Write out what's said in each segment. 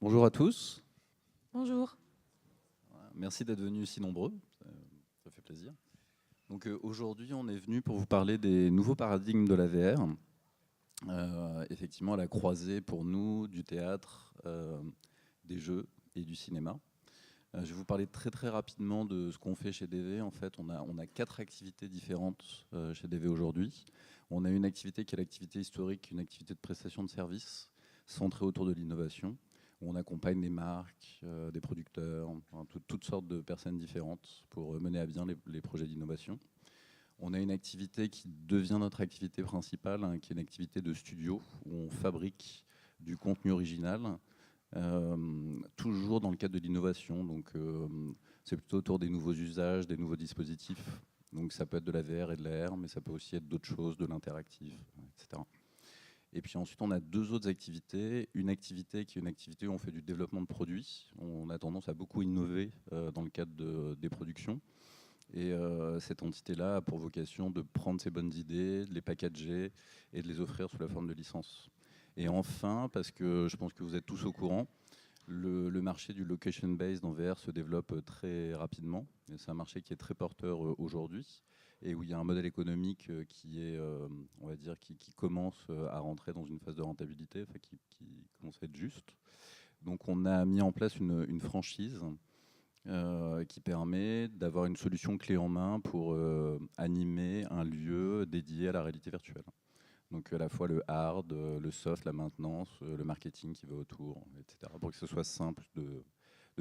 Bonjour à tous. Bonjour. Merci d'être venus si nombreux. Ça fait plaisir. Donc aujourd'hui, on est venu pour vous parler des nouveaux paradigmes de la VR. Effectivement, à la croisée pour nous du théâtre, des jeux et du cinéma. Je vais vous parler très très rapidement de ce qu'on fait chez DV. En fait, on a 4 activités différentes chez DV aujourd'hui. On a une activité qui est l'activité historique, une activité de prestation de services centrée autour de l'innovation, où on accompagne des marques, des producteurs, enfin, toutes sortes de personnes différentes pour mener à bien les projets d'innovation. On a une activité qui devient notre activité principale, hein, qui est une activité de studio, où on fabrique du contenu original, toujours dans le cadre de l'innovation. Donc, c'est plutôt autour des nouveaux usages, des nouveaux dispositifs. Donc, ça peut être de la VR et de la R, mais ça peut aussi être d'autres choses, de l'interactif, etc. Et puis ensuite, on a 2 autres activités. Une activité qui est une activité où on fait du développement de produits. On a tendance à beaucoup innover dans le cadre des productions. Et cette entité-là a pour vocation de prendre ces bonnes idées, de les packager et de les offrir sous la forme de licences. Et enfin, parce que je pense que vous êtes tous au courant, le marché du location-based en VR se développe très rapidement. C'est un marché qui est très porteur aujourd'hui et où il y a un modèle économique qui est, on va dire, qui commence à rentrer dans une phase de rentabilité, enfin, qui commence à être juste. Donc on a mis en place une franchise qui permet d'avoir une solution clé en main pour animer un lieu dédié à la réalité virtuelle. Donc à la fois le hard, le soft, la maintenance, le marketing qui va autour, etc. Pour que ce soit simple de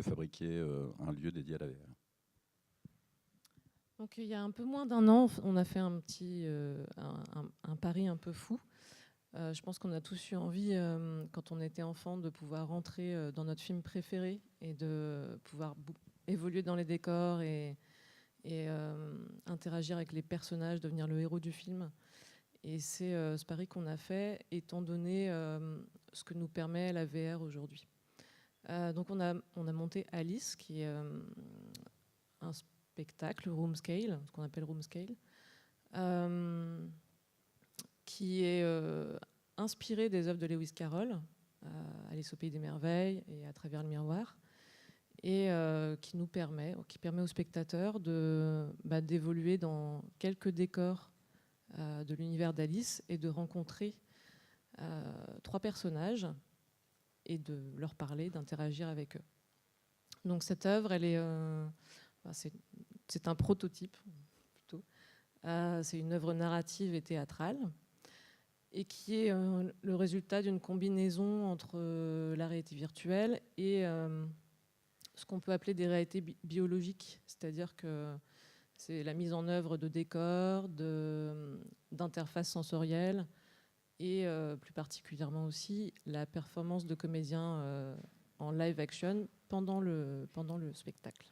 fabriquer un lieu dédié à la VR. Donc, il y a un peu moins d'un an, on a fait un pari un peu fou. Je pense qu'on a tous eu envie, quand on était enfant, de pouvoir rentrer dans notre film préféré et de pouvoir évoluer dans les décors et interagir avec les personnages, devenir le héros du film. Et c'est ce pari qu'on a fait, étant donné ce que nous permet la VR aujourd'hui. Donc on a monté Alice, qui est un spectacle room scale, ce qu'on appelle room scale, qui est inspiré des œuvres de Lewis Carroll, Alice au pays des merveilles et à travers le miroir, et qui permet aux spectateurs d'évoluer dans quelques décors de l'univers d'Alice et de rencontrer 3 personnages et de leur parler, d'interagir avec eux. Donc cette œuvre, c'est un prototype plutôt. C'est une œuvre narrative et théâtrale et qui est le résultat d'une combinaison entre la réalité virtuelle et ce qu'on peut appeler des réalités biologiques, c'est-à-dire que c'est la mise en œuvre de décors, d'interfaces sensorielles et plus particulièrement aussi la performance de comédiens en live action pendant le spectacle.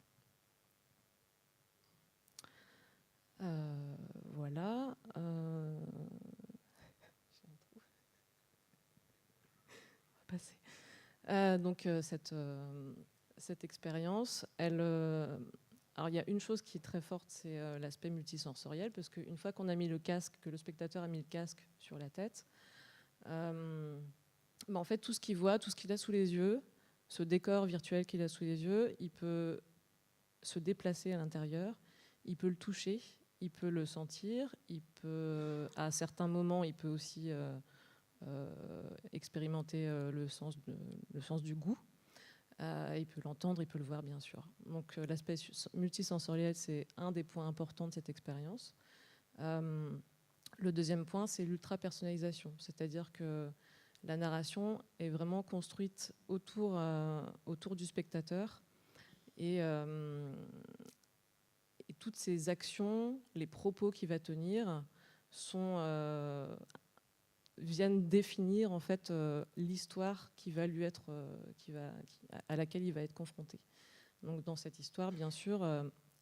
Voilà. On va passer. Donc cette expérience, alors il y a une chose qui est très forte, c'est l'aspect multisensoriel, parce qu'une fois qu'on a mis le casque, que le spectateur a mis le casque sur la tête, en fait tout ce qu'il voit, tout ce qu'il a sous les yeux, ce décor virtuel qu'il a sous les yeux, il peut se déplacer à l'intérieur, il peut le toucher, il peut le sentir, à certains moments, il peut aussi expérimenter le sens du goût. Il peut l'entendre, il peut le voir, bien sûr. Donc l'aspect multisensoriel, c'est un des points importants de cette expérience. Le deuxième point, c'est l'ultra-personnalisation, c'est-à-dire que la narration est vraiment construite autour du spectateur et toutes ces actions, les propos qu'il va tenir viennent définir en fait l'histoire à laquelle il va être confronté. Donc dans cette histoire, bien sûr,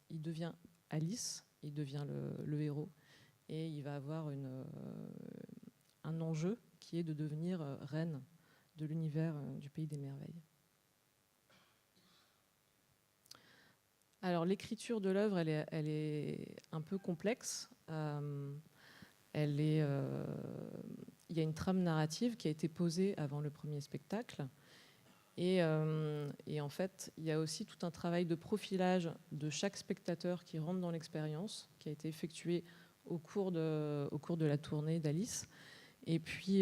il devient Alice, il devient le héros, et il va avoir un enjeu qui est de devenir reine de l'univers du pays des merveilles. Alors l'écriture de l'œuvre, elle est un peu complexe. Il y a une trame narrative qui a été posée avant le premier spectacle Et en fait, il y a aussi tout un travail de profilage de chaque spectateur qui rentre dans l'expérience, qui a été effectué au cours de la tournée d'Alice. Et puis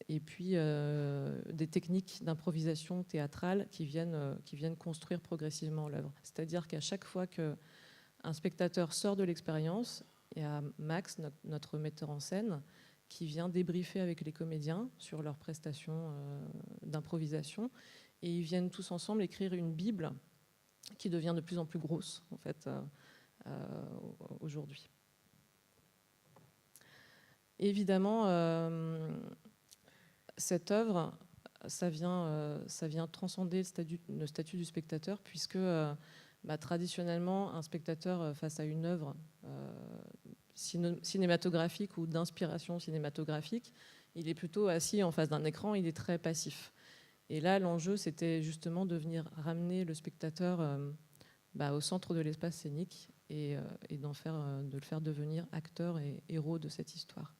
des techniques d'improvisation théâtrale qui viennent construire progressivement l'œuvre. C'est-à-dire qu'à chaque fois qu'un spectateur sort de l'expérience, il y a Max, notre metteur en scène, qui vient débriefer avec les comédiens sur leurs prestations d'improvisation. Et ils viennent tous ensemble écrire une Bible qui devient de plus en plus grosse, en fait, aujourd'hui. Évidemment, cette œuvre, ça vient transcender le statut du spectateur, puisque traditionnellement, un spectateur face à une œuvre cinématographique ou d'inspiration cinématographique, il est plutôt assis en face d'un écran, il est très passif. Et là, l'enjeu, c'était justement de venir ramener le spectateur au centre de l'espace scénique et de le faire devenir acteur et héros de cette histoire.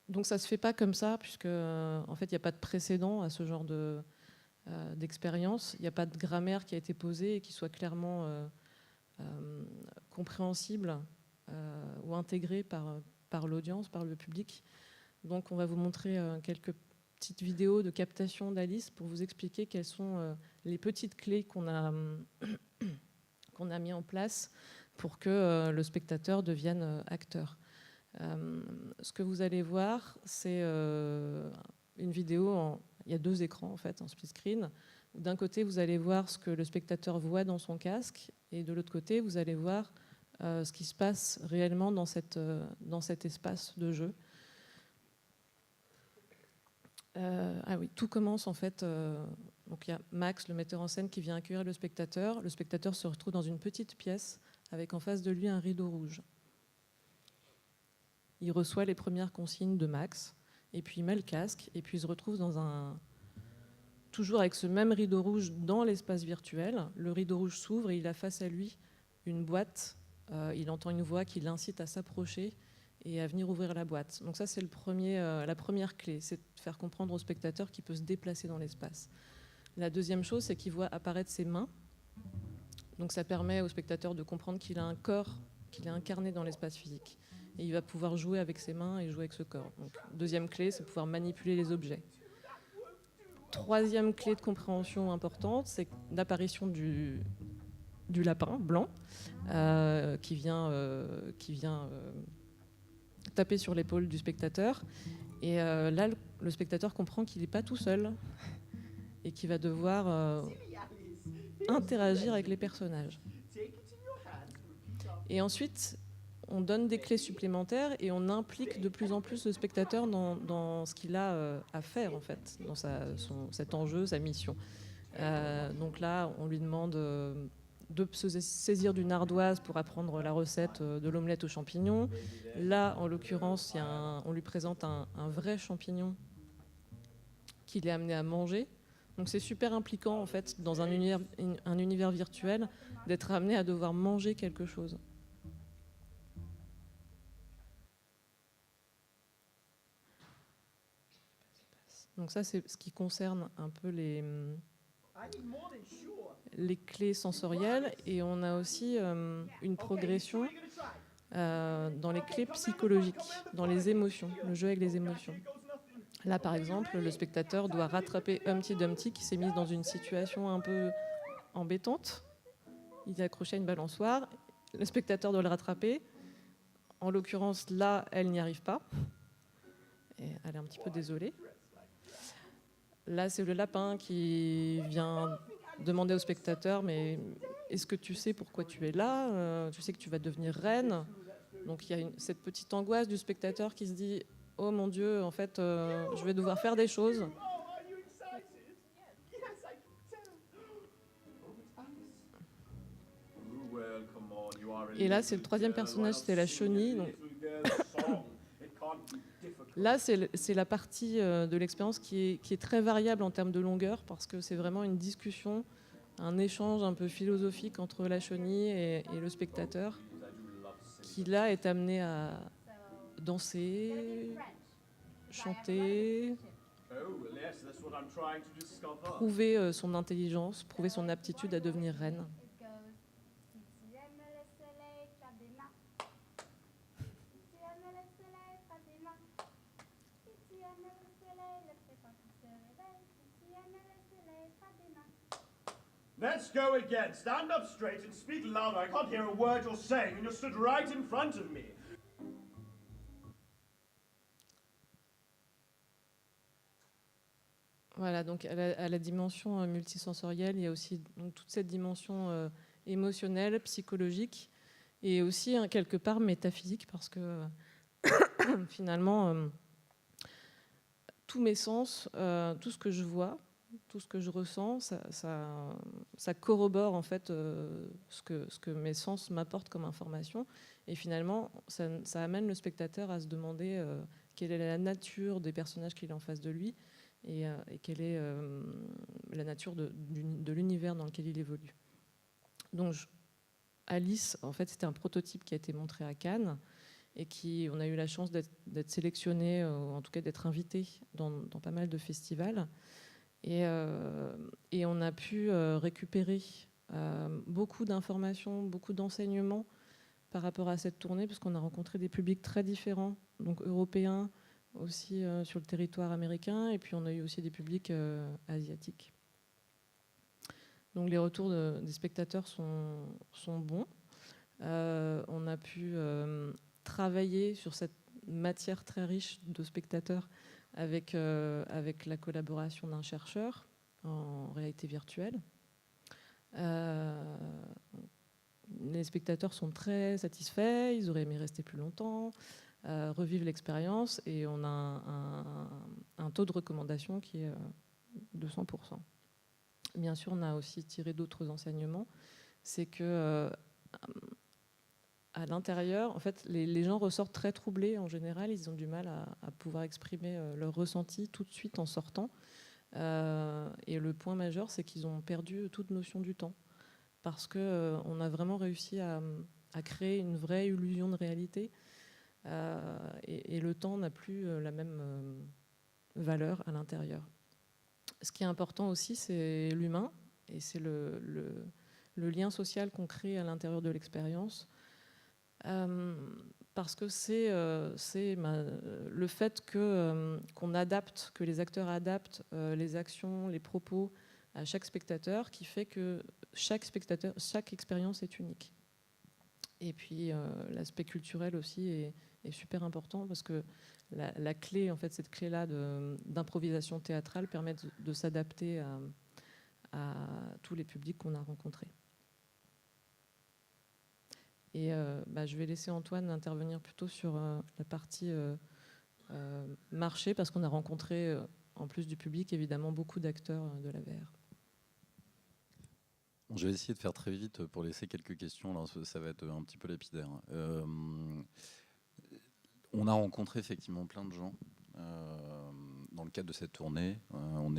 Donc ça ne se fait pas comme ça, puisque en fait, il n'y a pas de précédent à ce genre d'expérience. Il n'y a pas de grammaire qui a été posée et qui soit clairement compréhensible ou intégrée par l'audience, par le public. Donc on va vous montrer quelques petites vidéos de captation d'Alice pour vous expliquer quelles sont les petites clés qu'on a mis en place pour que le spectateur devienne acteur. Ce que vous allez voir, c'est une vidéo, il y a 2 écrans en fait, en split screen. D'un côté, vous allez voir ce que le spectateur voit dans son casque, et de l'autre côté, vous allez voir ce qui se passe réellement dans cet espace de jeu. Oui, tout commence en fait. Donc il y a Max, le metteur en scène, qui vient accueillir le spectateur. Le spectateur se retrouve dans une petite pièce avec en face de lui un rideau rouge. Il reçoit les premières consignes de Max, et puis il met le casque, et puis il se retrouve toujours avec ce même rideau rouge dans l'espace virtuel. Le rideau rouge s'ouvre et il a face à lui une boîte. Il entend une voix qui l'incite à s'approcher et à venir ouvrir la boîte. Donc ça, c'est la première clé, c'est de faire comprendre au spectateur qu'il peut se déplacer dans l'espace. La deuxième chose, c'est qu'il voit apparaître ses mains. Donc ça permet au spectateur de comprendre qu'il a un corps, qu'il est incarné dans l'espace physique. Et il va pouvoir jouer avec ses mains et jouer avec ce corps. Donc, deuxième clé, c'est pouvoir manipuler les objets. Troisième clé de compréhension importante, c'est l'apparition du lapin blanc qui vient taper sur l'épaule du spectateur. Et là, le spectateur comprend qu'il n'est pas tout seul et qu'il va devoir interagir avec les personnages. Et ensuite, on donne des clés supplémentaires et on implique de plus en plus le spectateur dans ce qu'il a à faire, en fait, dans cet enjeu, sa mission. Donc là, on lui demande de se saisir d'une ardoise pour apprendre la recette de l'omelette aux champignons. Là, en l'occurrence, on lui présente un vrai champignon qu'il est amené à manger. Donc c'est super impliquant, en fait, dans un univers virtuel, d'être amené à devoir manger quelque chose. Donc ça, c'est ce qui concerne un peu les clés sensorielles. Et on a aussi une progression dans les clés psychologiques, dans les émotions, le jeu avec les émotions. Là, par exemple, le spectateur doit rattraper Humpty Dumpty qui s'est mise dans une situation un peu embêtante. Il est accroché à une balançoire. Le spectateur doit le rattraper. En l'occurrence, là, elle n'y arrive pas. Et elle est un petit peu désolée. Là, c'est le lapin qui vient demander au spectateur « Mais est-ce que tu sais pourquoi tu es là ? Tu sais que tu vas devenir reine ?» Donc, il y a cette petite angoisse du spectateur qui se dit « Oh mon Dieu, en fait, je vais devoir faire des choses. » Et là, c'est le troisième personnage, c'est la chenille. Donc... Là, c'est la partie de l'expérience qui est très variable en termes de longueur, parce que c'est vraiment une discussion, un échange un peu philosophique entre la chenille et le spectateur, qui là est amené à danser, chanter, prouver son intelligence, prouver son aptitude à devenir reine. Let's go again. Stand up straight and speak louder. I can't hear a word you're saying when you're stood right in front of me. Voilà, donc à la dimension multisensorielle, il y a aussi donc, toute cette dimension émotionnelle, psychologique, et aussi quelque part métaphysique, parce que finalement, tous mes sens, tout ce que je vois, tout ce que je ressens, ça corrobore en fait ce que mes sens m'apportent comme information. Et finalement, ça amène le spectateur à se demander quelle est la nature des personnages qu'il a en face de lui et quelle est la nature de l'univers dans lequel il évolue. Donc, Alice, en fait, c'était un prototype qui a été montré à Cannes et on a eu la chance d'être sélectionné, en tout cas d'être invité dans pas mal de festivals. Et on a pu récupérer beaucoup d'informations, beaucoup d'enseignements par rapport à cette tournée, parce qu'on a rencontré des publics très différents, donc européens, aussi sur le territoire américain, et puis on a eu aussi des publics asiatiques. Donc les retours des spectateurs sont bons. On a pu travailler sur cette matière très riche de spectateurs avec la collaboration d'un chercheur en réalité virtuelle. Les spectateurs sont très satisfaits, ils auraient aimé rester plus longtemps, revivre l'expérience, et on a un taux de recommandation qui est de 100%. Bien sûr, on a aussi tiré d'autres enseignements. C'est que à l'intérieur, en fait, les gens ressortent très troublés en général. Ils ont du mal à pouvoir exprimer leur ressenti tout de suite en sortant. Et le point majeur, c'est qu'ils ont perdu toute notion du temps. Parce qu'on a vraiment réussi à créer une vraie illusion de réalité. Et le temps n'a plus la même valeur à l'intérieur. Ce qui est important aussi, c'est l'humain. Et c'est le lien social qu'on crée à l'intérieur de l'expérience. Parce que c'est le fait qu'on adapte, que les acteurs adaptent les actions, les propos à chaque spectateur, qui fait que chaque expérience est unique. Et puis l'aspect culturel aussi est super important, parce que la clé, en fait, cette clé-là d'improvisation théâtrale permet de s'adapter à tous les publics qu'on a rencontrés. Et je vais laisser Antoine intervenir plutôt sur la partie marché, parce qu'on a rencontré, en plus du public, évidemment, beaucoup d'acteurs de la VR. Bon, je vais essayer de faire très vite pour laisser quelques questions. Alors, ça va être un petit peu lapidaire. On a rencontré effectivement plein de gens dans le cadre de cette tournée. On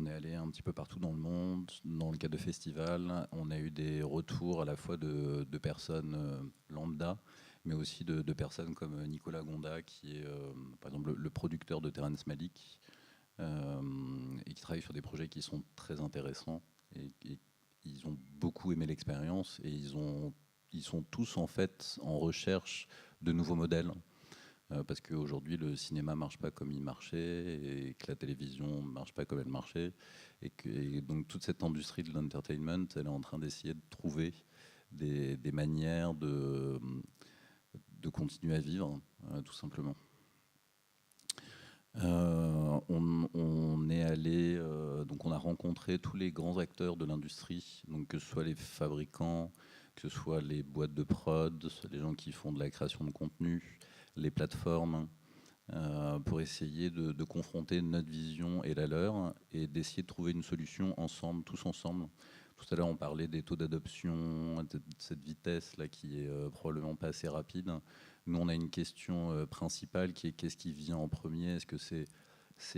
est allé un petit peu partout dans le monde, dans le cadre de festivals. On a eu des retours à la fois de personnes lambda, mais aussi de personnes comme Nicolas Gonda, qui est par exemple le producteur de Terrence Malick, et qui travaille sur des projets qui sont très intéressants. Et ils ont beaucoup aimé l'expérience, et ils sont tous en fait en recherche de nouveaux modèles. Parce qu'aujourd'hui, le cinéma ne marche pas comme il marchait, et que la télévision ne marche pas comme elle marchait. Et donc toute cette industrie de l'entertainment, elle est en train d'essayer de trouver des manières de continuer à vivre, tout simplement. On est allé, donc on a rencontré tous les grands acteurs de l'industrie, donc que ce soit les fabricants, que ce soit les boîtes de prod, les gens qui font de la création de contenu, les plateformes, pour essayer de confronter notre vision et la leur, et d'essayer de trouver une solution ensemble, tous ensemble. Tout à l'heure, on parlait des taux d'adoption, de cette vitesse-là qui est probablement pas assez rapide. Nous, on a une question principale qui est qu'est-ce qui vient en premier? Est-ce que c'est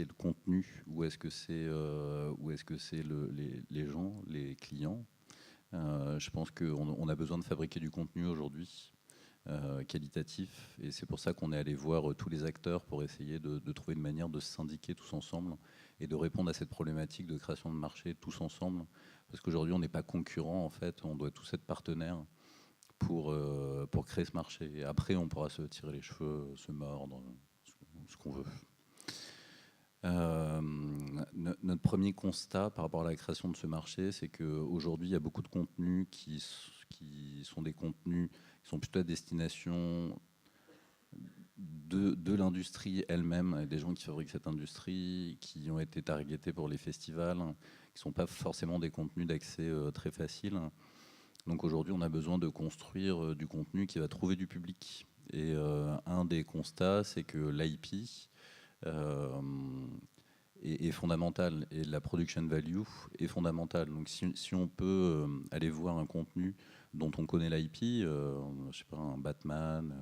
le contenu, ou est-ce que c'est les gens, les clients? Je pense qu'on a besoin de fabriquer du contenu aujourd'hui. qualitatif. Et c'est pour ça qu'on est allé voir tous les acteurs pour essayer de trouver une manière de se syndiquer tous ensemble et de répondre à cette problématique de création de marché tous ensemble. Parce qu'aujourd'hui, on n'est pas concurrents, en fait, on doit tous être partenaires pour créer ce marché. Et après, on pourra se tirer les cheveux, se mordre, ce qu'on veut. Notre premier constat par rapport à la création de ce marché, c'est qu'aujourd'hui, il y a beaucoup de contenus qui sont des contenus qui sont plutôt à destination de l'industrie elle-même, des gens qui fabriquent cette industrie, qui ont été targetés pour les festivals, qui ne sont pas forcément des contenus d'accès très facile. Donc aujourd'hui, on a besoin de construire du contenu qui va trouver du public. Et un des constats, c'est que l'IP est fondamentale et la production value est fondamentale. Donc si on peut aller voir un contenu dont on connaît l'IP, je sais pas, un Batman,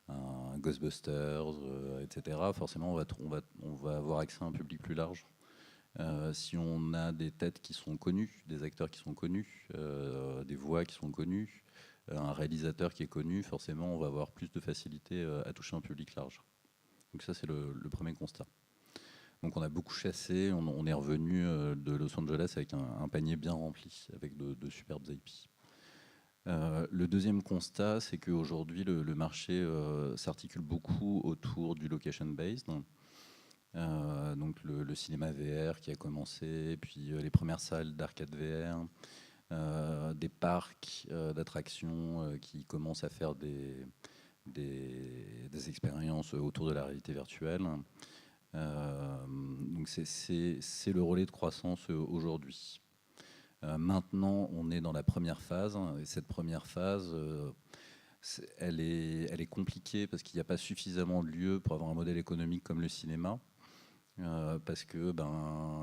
un Ghostbusters, etc., forcément on va avoir accès à un public plus large. Si on a des têtes qui sont connues, des acteurs qui sont connus, des voix qui sont connues, un réalisateur qui est connu, forcément on va avoir plus de facilité à toucher un public large. Donc ça c'est le premier constat. Donc on a beaucoup chassé, on est revenu de Los Angeles avec un panier bien rempli, avec de superbes IP. Le deuxième constat, c'est qu'aujourd'hui le marché s'articule beaucoup autour du location-based. Donc le cinéma VR qui a commencé, puis les premières salles d'arcade VR, des parcs d'attractions qui commencent à faire des expériences autour de la réalité virtuelle. Donc c'est le relais de croissance aujourd'hui. Maintenant, on est dans la première phase, et cette première phase, elle est compliquée parce qu'il n'y a pas suffisamment de lieux pour avoir un modèle économique comme le cinéma. Parce que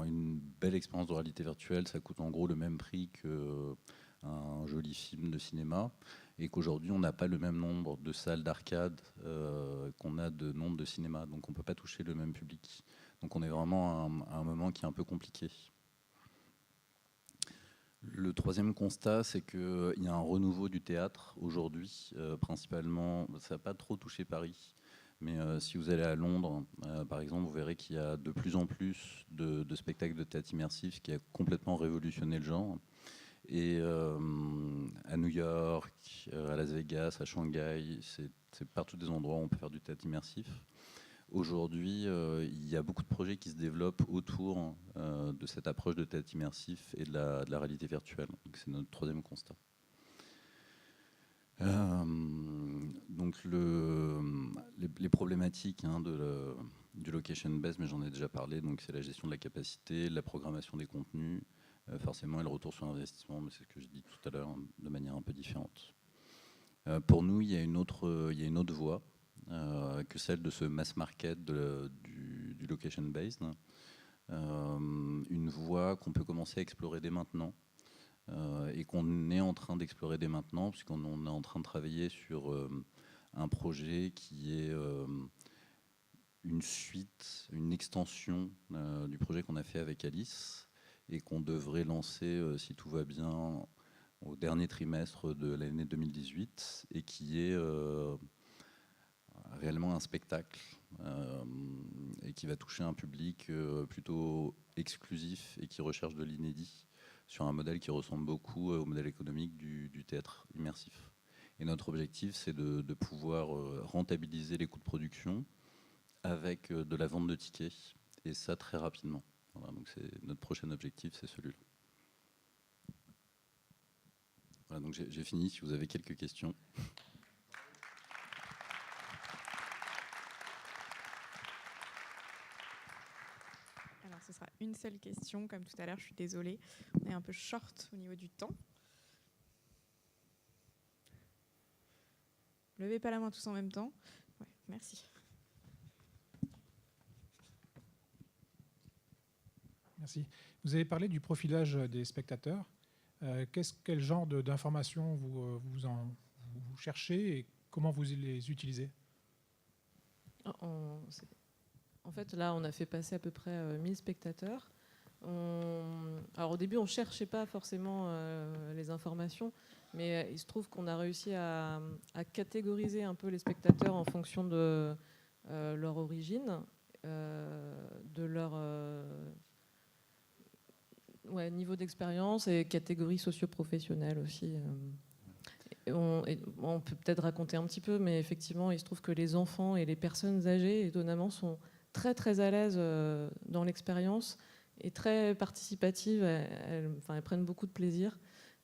une belle expérience de réalité virtuelle, ça coûte en gros le même prix qu'un joli film de cinéma, et qu'aujourd'hui on n'a pas le même nombre de salles d'arcade qu'on a de nombre de cinémas, donc on ne peut pas toucher le même public. Donc on est vraiment à un moment qui est un peu compliqué. Le troisième constat, c'est qu'il y a un renouveau du théâtre aujourd'hui, principalement, ça n'a pas trop touché Paris. Mais si vous allez à Londres, par exemple, vous verrez qu'il y a de plus en plus de spectacles de théâtre immersif qui a complètement révolutionné le genre. Et à New York, à Las Vegas, à Shanghai, c'est partout des endroits où on peut faire du théâtre immersif. Aujourd'hui, il y a beaucoup de projets qui se développent autour de cette approche de théâtre immersif et de la réalité virtuelle. Donc c'est notre troisième constat. Donc les problématiques du location based, mais j'en ai déjà parlé, donc c'est la gestion de la capacité, la programmation des contenus, forcément et le retour sur investissement, mais c'est ce que je dis tout à l'heure de manière un peu différente. Pour nous, il y a une autre voie que celle de ce mass market du location based, une voie qu'on peut commencer à explorer dès maintenant. Et qu'on est en train d'explorer dès maintenant, puisqu'on est en train de travailler sur un projet qui est une suite, une extension du projet qu'on a fait avec Alice et qu'on devrait lancer, si tout va bien, au dernier trimestre de l'année 2018 et qui est réellement un spectacle et qui va toucher un public plutôt exclusif et qui recherche de l'inédit, sur un modèle qui ressemble beaucoup au modèle économique du théâtre immersif. Et notre objectif, c'est de pouvoir rentabiliser les coûts de production avec de la vente de tickets, et ça très rapidement. Voilà, donc notre prochain objectif, c'est celui-là. Voilà, donc j'ai fini, si vous avez quelques questions. Alors, ce sera une seule question, comme tout à l'heure, je suis désolée. On est un peu short au niveau du temps. Levez pas la main tous en même temps. Ouais, merci. Merci. Vous avez parlé du profilage des spectateurs. Quel genre d'informations vous cherchez et comment vous les utilisez ? En fait, là, on a fait passer à peu près 1000 spectateurs. Alors, au début, on ne cherchait pas forcément les informations, Mais il se trouve qu'on a réussi à catégoriser un peu les spectateurs en fonction de leur origine, de leur niveau d'expérience et catégorie socio-professionnelle aussi. On peut peut-être raconter un petit peu, mais effectivement, il se trouve que les enfants et les personnes âgées, étonnamment, sont très très à l'aise dans l'expérience et très participatives. Elles prennent beaucoup de plaisir.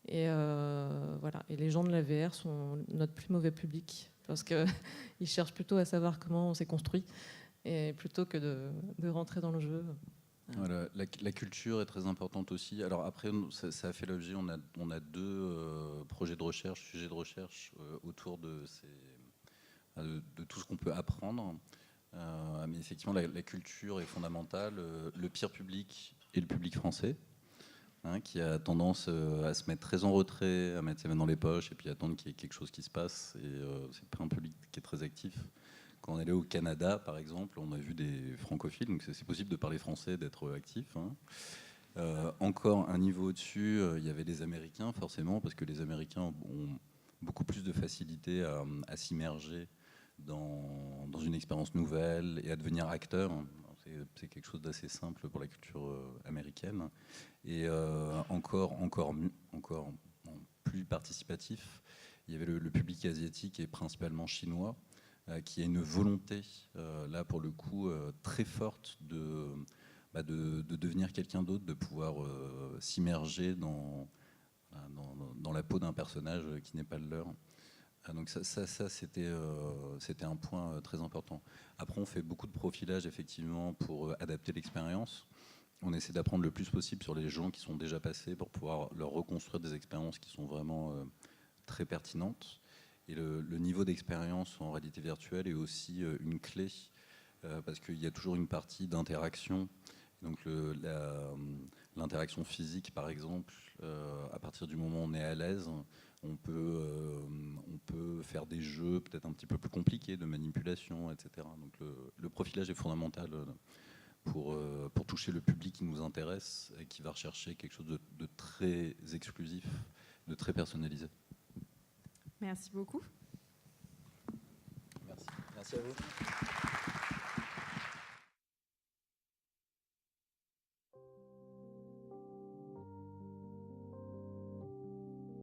Et voilà. Et les gens de la VR sont notre plus mauvais public parce qu'ils cherchent plutôt à savoir comment on s'est construit et plutôt que de rentrer dans le jeu. Voilà, la culture est très importante aussi. Alors après, ça a fait l'objet, on a deux projets de recherche, sujets de recherche autour de tout ce qu'on peut apprendre. Mais effectivement, la culture est fondamentale. Le pire public est le public français, qui a tendance à se mettre très en retrait, à mettre ses mains dans les poches et puis attendre qu'il y ait quelque chose qui se passe. Et c'est pas un public qui est très actif. Quand on est allé au Canada, par exemple, on a vu des francophiles, donc c'est possible de parler français, d'être actif. Encore un niveau au-dessus, il y avait les Américains, forcément, parce que les Américains ont beaucoup plus de facilité à s'immerger dans une expérience nouvelle et à devenir acteur. C'est quelque chose d'assez simple pour la culture américaine. Et encore plus participatif, il y avait le public asiatique et principalement chinois, qui a une volonté, là pour le coup, très forte de devenir quelqu'un d'autre, de pouvoir s'immerger dans la peau d'un personnage qui n'est pas le leur. Donc ça c'était un point très important. Après, on fait beaucoup de profilage, effectivement, pour adapter l'expérience. On essaie d'apprendre le plus possible sur les gens qui sont déjà passés pour pouvoir leur reconstruire des expériences qui sont vraiment très pertinentes. Et le niveau d'expérience en réalité virtuelle est aussi une clé, parce qu'il y a toujours une partie d'interaction. Donc l'interaction physique, par exemple, à partir du moment où on est à l'aise, on peut faire des jeux peut-être un petit peu plus compliqués de manipulation, etc. Donc le profilage est fondamental pour toucher le public qui nous intéresse et qui va rechercher quelque chose de très exclusif, de très personnalisé. Merci beaucoup. Merci à vous.